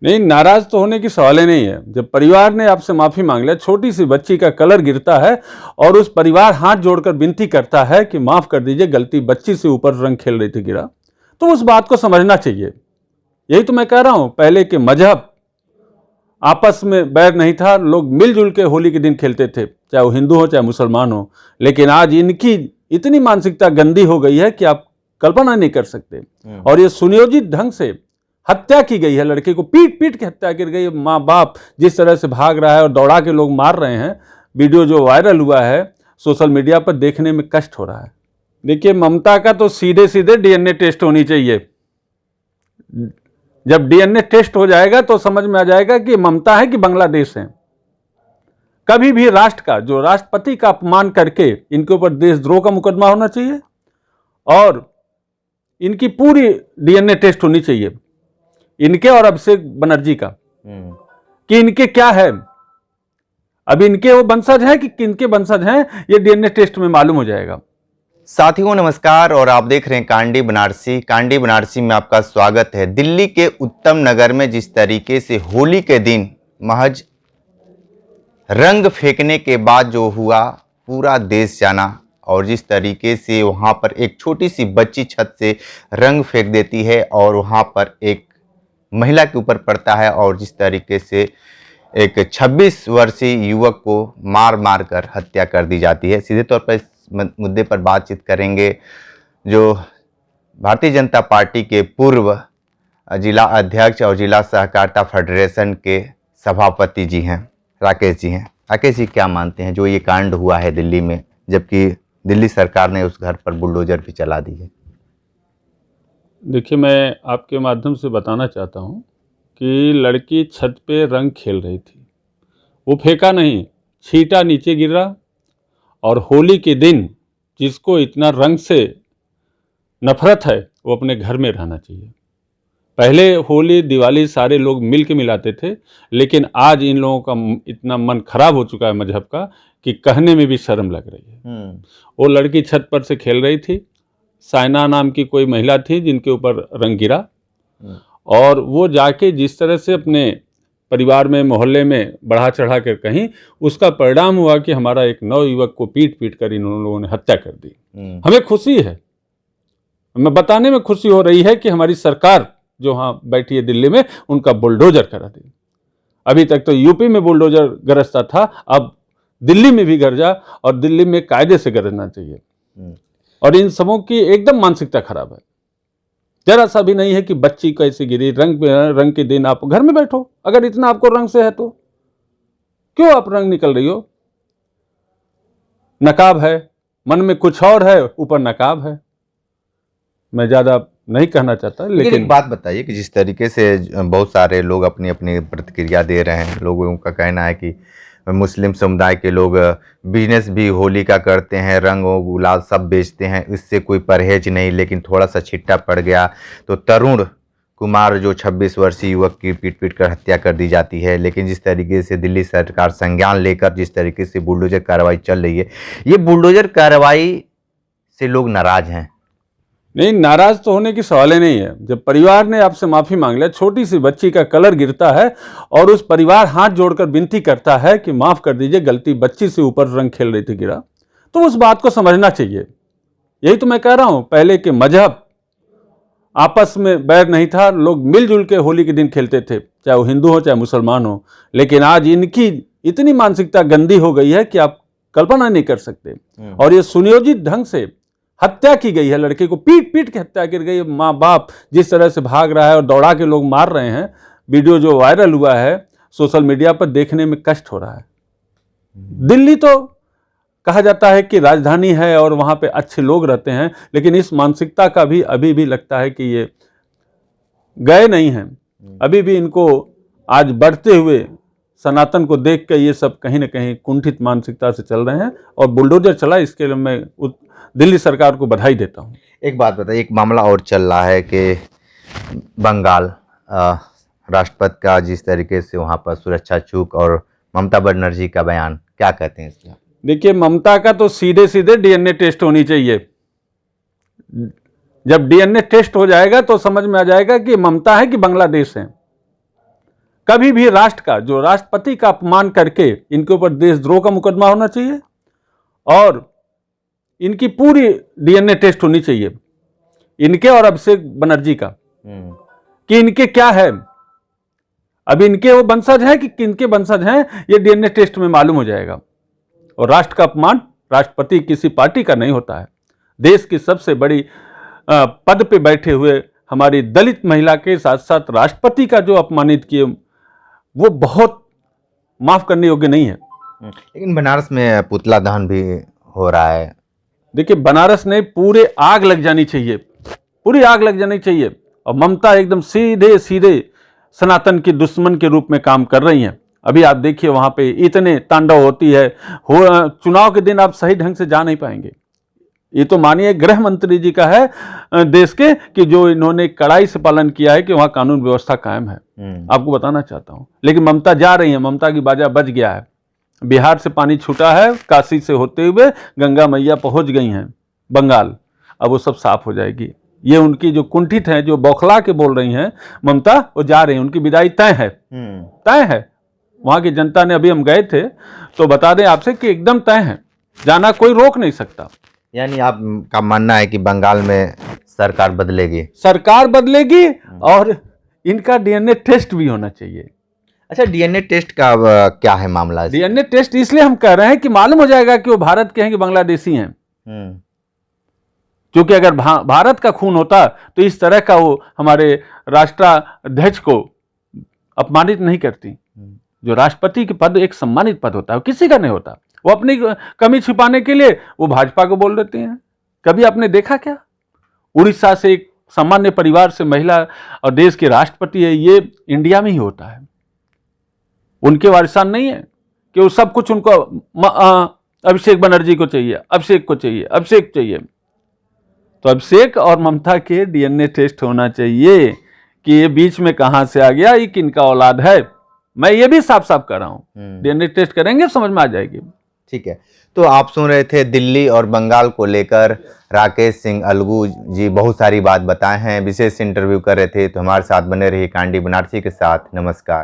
नहीं, नाराज तो होने की सवाल ही नहीं है। जब परिवार ने आपसे माफी मांग लिया, छोटी सी बच्ची का कलर गिरता है और उस परिवार हाथ जोड़कर विनती करता है कि माफ कर दीजिए, गलती बच्ची से ऊपर रंग खेल रही थी गिरा, तो उस बात को समझना चाहिए। यही तो मैं कह रहा हूं, पहले के मजहब आपस में बैर नहीं था, लोग मिलजुल के होली के दिन खेलते थे, चाहे वो हिंदू हो चाहे मुसलमान हो। लेकिन आज इनकी इतनी मानसिकता गंदी हो गई है कि आप कल्पना नहीं कर सकते। और ये सुनियोजित ढंग से हत्या की गई है, लड़के को पीट पीट के हत्या की गई। माँ बाप जिस तरह से भाग रहा है और दौड़ा के लोग मार रहे हैं, वीडियो जो वायरल हुआ है सोशल मीडिया पर, देखने में कष्ट हो रहा है। देखिए, ममता का तो सीधे सीधे डीएनए टेस्ट होनी चाहिए। जब डीएनए टेस्ट हो जाएगा तो समझ में आ जाएगा कि ममता है कि बांग्लादेश है। कभी भी राष्ट्र का, जो राष्ट्रपति का अपमान करके इनके ऊपर देशद्रोह का मुकदमा होना चाहिए और इनकी पूरी डीएनए टेस्ट होनी चाहिए, इनके और अभिषेक बनर्जी का, कि इनके क्या है, अब इनके वो वंशज हैं कि किनके वंशज हैं, ये डीएनए टेस्ट में मालूम हो जाएगा। साथियों नमस्कार, और आप देख रहे हैं कांडी बनारसी। कांडी बनारसी में आपका स्वागत है। दिल्ली के उत्तम नगर में जिस तरीके से होली के दिन महज रंग फेंकने के बाद जो हुआ, पूरा देश जाना। और जिस तरीके से वहां पर एक छोटी सी बच्ची छत से रंग फेंक देती है और वहां पर एक महिला के ऊपर पड़ता है, और जिस तरीके से एक 26 वर्षीय युवक को मार मार कर हत्या कर दी जाती है। सीधे तौर पर इस मुद्दे पर बातचीत करेंगे जो भारतीय जनता पार्टी के पूर्व जिला अध्यक्ष और जिला सहकारिता फेडरेशन के सभापति जी हैं, राकेश जी हैं। राकेश जी, क्या मानते हैं जो ये कांड हुआ है दिल्ली में, जबकि दिल्ली सरकार ने उस घर पर बुलडोजर भी चला दी है? देखिए, मैं आपके माध्यम से बताना चाहता हूं कि लड़की छत पे रंग खेल रही थी, वो फेंका नहीं, छींटा नीचे गिरा। और होली के दिन जिसको इतना रंग से नफरत है, वो अपने घर में रहना चाहिए। पहले होली दिवाली सारे लोग मिल के मिलाते थे, लेकिन आज इन लोगों का इतना मन खराब हो चुका है मजहब का कि कहने में भी शर्म लग रही है। वो लड़की छत पर से खेल रही थी, साइना नाम की कोई महिला थी जिनके ऊपर रंग गिरा, और वो जाके जिस तरह से अपने परिवार में, मोहल्ले में बढ़ा चढ़ा कर कहीं, उसका परिणाम हुआ कि हमारा एक नवयुवक को पीट पीट कर इन लोगों ने हत्या कर दी। हमें खुशी है, हमें बताने में खुशी हो रही है कि हमारी सरकार जो वहाँ बैठी है दिल्ली में, उनका बुलडोजर करा दी। अभी तक तो यूपी में बुलडोजर गरजता था, अब दिल्ली में भी गरजा, और दिल्ली में कायदे से गरजना चाहिए। और इन सबों की एकदम मानसिकता खराब है। जरा सा भी नहीं है कि बच्ची कैसे गिरी, रंग के दिन आप घर में बैठो। अगर इतना आपको रंग से है तो क्यों आप रंग निकल रही हो? नकाब है, मन में कुछ और है, ऊपर नकाब है। मैं ज्यादा नहीं कहना चाहता, लेकिन एक बात बताइए कि जिस तरीके से बहुत सारे लोग अपनी अपनी प्रतिक्रिया दे रहे हैं, लोगों का कहना है कि मुस्लिम समुदाय के लोग बिजनेस भी होली का करते हैं, रंग और गुलाल सब बेचते हैं, इससे कोई परहेज नहीं, लेकिन थोड़ा सा छिट्टा पड़ गया तो तरुण कुमार जो 26 वर्षीय युवक की पीट पीट कर हत्या कर दी जाती है। लेकिन जिस तरीके से दिल्ली सरकार संज्ञान लेकर जिस तरीके से बुलडोजर कार्रवाई चल रही है, ये बुलडोजर कार्रवाई से लोग नाराज हैं? नहीं, नाराज तो होने की सवाल ही नहीं है। जब परिवार ने आपसे माफी मांग लिया, छोटी सी बच्ची का कलर गिरता है और उस परिवार हाथ जोड़कर विनती करता है कि माफ कर दीजिए, गलती बच्ची से ऊपर रंग खेल रही थी गिरा, तो उस बात को समझना चाहिए। यही तो मैं कह रहा हूं, पहले के मजहब आपस में बैर नहीं था, लोग मिलजुल के होली के दिन खेलते थे, चाहे वो हिंदू हो चाहे मुसलमान हो। लेकिन आज इनकी इतनी मानसिकता गंदी हो गई है कि आप कल्पना नहीं कर सकते। और ये सुनियोजित ढंग से हत्या की गई है, लड़के को पीट पीट के हत्या की गई। माँ बाप जिस तरह से भाग रहा है और दौड़ा के लोग मार रहे हैं, वीडियो जो वायरल हुआ है सोशल मीडिया पर, देखने में कष्ट हो रहा है। दिल्ली तो कहा जाता है कि राजधानी है और वहां पे अच्छे लोग रहते हैं, लेकिन इस मानसिकता का भी अभी भी लगता है कि ये गए नहीं हैं। अभी भी इनको आज बढ़ते हुए सनातन को देख के ये सब कहीं ना कहीं कुंठित मानसिकता से चल रहे हैं, और बुलडोजर चला, इसके लिए मैं दिल्ली सरकार को बधाई देता हूं। एक बात बताइए, एक मामला और चल रहा है कि बंगाल राष्ट्रपति का जिस तरीके से वहां पर सुरक्षा चूक और ममता बनर्जी का बयान, क्या कहते हैं इसमें? देखिए, ममता का तो सीधे सीधे डीएनए टेस्ट होनी चाहिए। जब डीएनए टेस्ट हो जाएगा तो समझ में आ जाएगा कि ममता है कि बांग्लादेश है। कभी भी राष्ट्र का, जो राष्ट्रपति का अपमान करके इनके ऊपर देशद्रोह का मुकदमा होना चाहिए और इनकी पूरी डीएनए टेस्ट होनी चाहिए, इनके और अभिषेक बनर्जी का, कि इनके क्या है, अभी इनके वो वंशज हैं कि किनके वंशज हैं, ये डीएनए टेस्ट में मालूम हो जाएगा। और राष्ट्र का अपमान राष्ट्रपति किसी पार्टी का नहीं होता है। देश की सबसे बड़ी पद पे बैठे हुए हमारी दलित महिला के साथ साथ राष्ट्रपति का जो अपमानित किए, वो बहुत माफ करने योग्य नहीं है। लेकिन बनारस में पुतला दहन भी हो रहा है। देखिए, बनारस ने पूरे आग लग जानी चाहिए, पूरी आग लग जानी चाहिए। और ममता एकदम सीधे सीधे सनातन की दुश्मन के रूप में काम कर रही हैं। अभी आप देखिए वहां पे इतने तांडव होती है, चुनाव के दिन आप सही ढंग से जा नहीं पाएंगे। ये तो मानिए गृह मंत्री जी का है देश के, कि जो इन्होंने कड़ाई से पालन किया है कि वहां कानून व्यवस्था कायम है। आपको बताना चाहता हूं, लेकिन ममता जा रही है, ममता की बाजा बज गया है। बिहार से पानी छूटा है, काशी से होते हुए गंगा मैया पहुंच गई हैं बंगाल, अब वो सब साफ हो जाएगी। ये उनकी जो कुंठित हैं, जो बौखला के बोल रही हैं ममता, वो जा रही हैं, उनकी विदाई तय है, तय है। वहां की जनता ने, अभी हम गए थे तो बता दें आपसे कि एकदम तय है, जाना कोई रोक नहीं सकता। यानी आपका मानना है कि बंगाल में सरकार बदलेगी? सरकार बदलेगी और इनका डीएनए टेस्ट भी होना चाहिए। अच्छा, डीएनए टेस्ट का क्या है मामला? डीएनए टेस्ट इसलिए हम कह रहे हैं कि मालूम हो जाएगा कि वो भारत के हैं कि बांग्लादेशी हैं। क्योंकि अगर भारत का खून होता तो इस तरह का वो हमारे राष्ट्राध्यक्ष को अपमानित नहीं करती। जो राष्ट्रपति के पद एक सम्मानित पद होता है, वो किसी का नहीं होता। वो अपनी कमी छिपाने के लिए वो भाजपा को बोल देते हैं। कभी आपने देखा क्या? उड़ीसा से एक सामान्य परिवार से महिला और देश के राष्ट्रपति है, ये इंडिया में ही होता है। उनके वारिसान नहीं है कि वो सब कुछ उनको अभिषेक बनर्जी को चाहिए, अभिषेक को चाहिए, अभिषेक चाहिए। तो अभिषेक और ममता के डीएनए टेस्ट होना चाहिए कि ये बीच में कहां से आ गया, ये किनका औलाद है। मैं ये भी साफ साफ कर रहा हूं, डीएनए टेस्ट करेंगे समझ में आ जाएगी। ठीक है, तो आप सुन रहे थे दिल्ली और बंगाल को लेकर राकेश सिंह अलगू जी बहुत सारी बात बताए हैं, विशेष इंटरव्यू कर रहे थे। तो हमारे साथ बने रहिए कांडी बनारसी के साथ। नमस्कार।